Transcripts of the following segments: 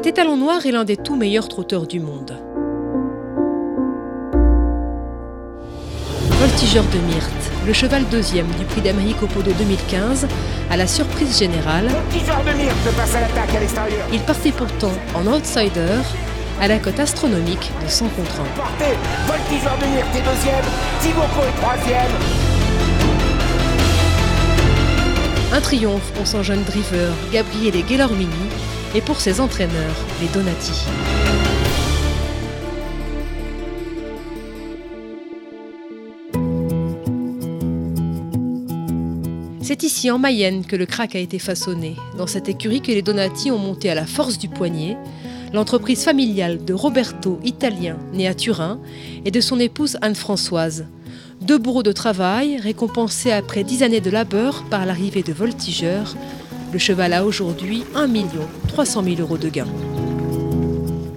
Cet étalon noir est l'un des tout meilleurs trotteurs du monde. Voltigeur de Myrte, le cheval deuxième du Prix d'Amérique au Podo 2015, à la surprise générale. Voltigeur de Myrte passe à l'attaque à l'extérieur. Il partait pourtant en outsider, à la cote astronomique de 100 contre 1. Portez, Voltigeur de Myrte est deuxième, Thibaut est troisième. Un triomphe pour son jeune driver, Gabriele Guelormini, et pour ses entraîneurs, les Donati. C'est ici en Mayenne que le crack a été façonné, dans cette écurie que les Donati ont montée à la force du poignet, l'entreprise familiale de Roberto, italien, né à Turin, et de son épouse Anne-Françoise. Deux bourreaux de travail, récompensés après 10 années de labeur par l'arrivée de Voltigeur. Le cheval a aujourd'hui 1 300 000 € de gains.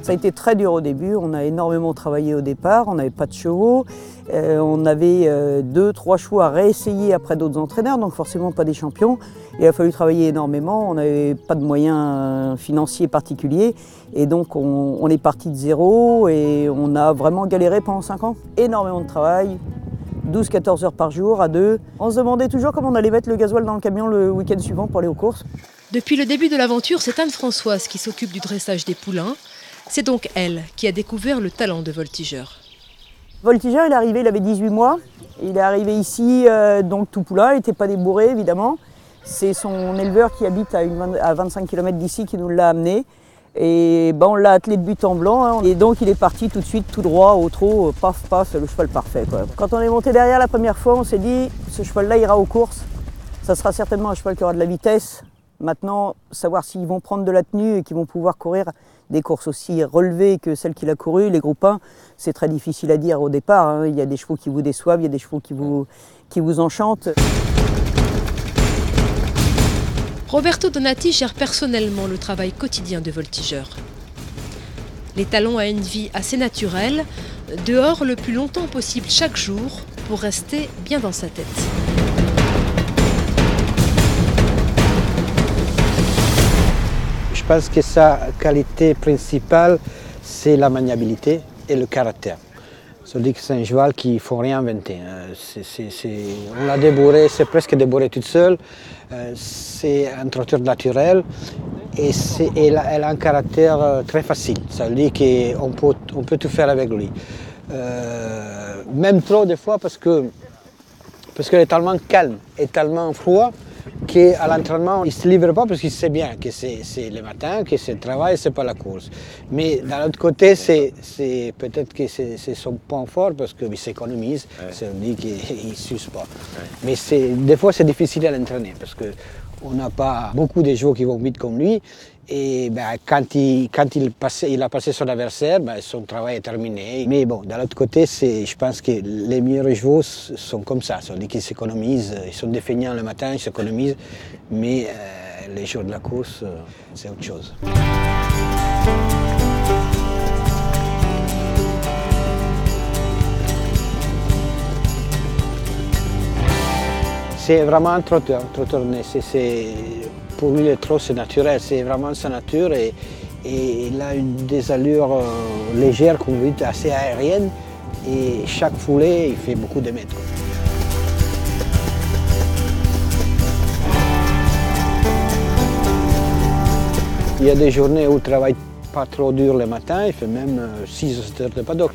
Ça a été très dur au début, on a énormément travaillé au départ, on n'avait pas de chevaux, on avait 2-3 chevaux à réessayer après d'autres entraîneurs, donc forcément pas des champions. Il a fallu travailler énormément, on n'avait pas de moyens financiers particuliers et donc on est parti de zéro et on a vraiment galéré pendant 5 ans. Énormément de travail, 12-14 heures par jour à deux. On se demandait toujours comment on allait mettre le gasoil dans le camion le week-end suivant pour aller aux courses. Depuis le début de l'aventure, c'est Anne-Françoise qui s'occupe du dressage des poulains. C'est donc elle qui a découvert le talent de Voltigeur. Voltigeur, il est arrivé, il avait 18 mois. Il est arrivé ici, donc tout poulain, il n'était pas débourré évidemment. C'est son éleveur qui habite à 25 km d'ici qui nous l'a amené. Et on l'a attelé de but en blanc, hein. Et donc il est parti tout de suite, tout droit, au trot, paf, paf, le cheval parfait, quoi. Quand on est monté derrière la première fois, on s'est dit, ce cheval-là ira aux courses. Ça sera certainement un cheval qui aura de la vitesse. Maintenant, savoir s'ils vont prendre de la tenue et qu'ils vont pouvoir courir des courses aussi relevées que celles qu'il a courues, les groupes 1, c'est très difficile à dire au départ, hein. Il y a des chevaux qui vous déçoivent, il y a des chevaux qui vous enchantent. Roberto Donati gère personnellement le travail quotidien de Voltigeur. L'étalon a une vie assez naturelle, dehors le plus longtemps possible chaque jour pour rester bien dans sa tête. Je pense que sa qualité principale, c'est la maniabilité et le caractère. C'est-à-dire que c'est un cheval qu'il ne faut rien inventer. On l'a débourré, c'est presque débourré toute seule. C'est un trotteur naturel et elle a un caractère très facile. Ça veut dire qu'on peut tout faire avec lui. Même trop des fois parce qu'elle est tellement calme et tellement froid qu'à l'entraînement, il ne se livre pas parce qu'il sait bien que c'est le matin, que c'est le travail, ce n'est pas la course. Mais d'un autre côté, c'est peut-être que c'est son point fort parce qu'il s'économise, ça veut dire qu'il ne s'use pas. Mais des fois, c'est difficile à l'entraîner parce qu'on n'a pas beaucoup de joueurs qui vont vite comme lui. Et quand il a passé son adversaire, son travail est terminé. Mais bon, d'un autre côté, je pense que les meilleurs chevaux sont comme ça. C'est-à-dire qu'ils s'économisent, ils sont défeignants le matin, ils s'économisent. Mais les jours de la course, c'est autre chose. C'est vraiment un trotteur né. Pour lui, le trot, c'est naturel, c'est vraiment sa nature et il a des allures légères, comme vous dites, assez aériennes. Et chaque foulée, il fait beaucoup de mètres. Il y a des journées où il ne travaille pas trop dur le matin, il fait même 6 ou 7 heures de paddock.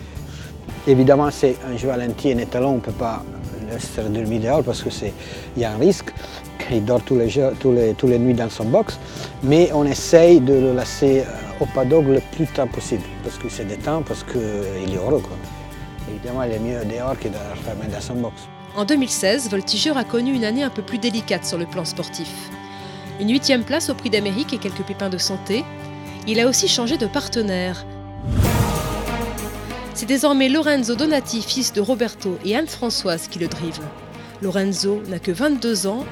Évidemment, c'est un cheval entier, un étalon, on ne peut pas le laisser dormir dehors parce qu'il y a un risque. Il dort tous les nuits dans son box, mais on essaye de le laisser au paddock le plus tard possible, parce que c'est détend, parce qu'il est heureux, quoi. Évidemment, il est mieux dehors que de le fermer dans son box. En 2016, Voltigeur a connu une année un peu plus délicate sur le plan sportif. Une 8e place au Prix d'Amérique et quelques pépins de santé. Il a aussi changé de partenaire. C'est désormais Lorenzo Donati, fils de Roberto et Anne-Françoise, qui le drive. Lorenzo n'a que 22 ans.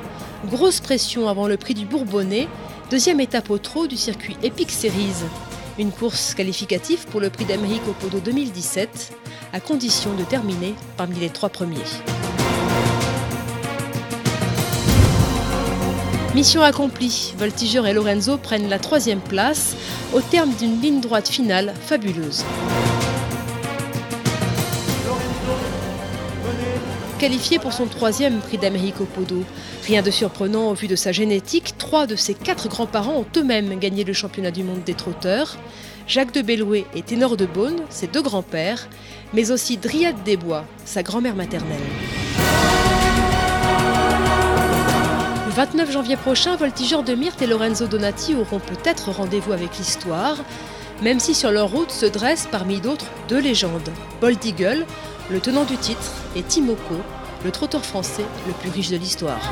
Grosse pression avant le prix du Bourbonnais, 2e étape au trot du circuit Epic Series. Une course qualificative pour le Prix d'Amérique au Podo 2017, à condition de terminer parmi les 3 premiers. Mission accomplie, Voltigeur et Lorenzo prennent la 3e place au terme d'une ligne droite finale fabuleuse. Qualifié pour son 3e prix d'Amérique au Podo. Rien de surprenant au vu de sa génétique, 3 de ses 4 grands-parents ont eux-mêmes gagné le championnat du monde des trotteurs. Jacques de Bellouet et Ténor de Beaune, ses 2 grands-pères, mais aussi Dryade Desbois, sa grand-mère maternelle. Le 29 janvier prochain, Voltigeur de Myrthe et Lorenzo Donati auront peut-être rendez-vous avec l'histoire, même si sur leur route se dressent parmi d'autres 2 légendes. Bold Eagle, le tenant du titre, et Timoko, le trotteur français le plus riche de l'histoire.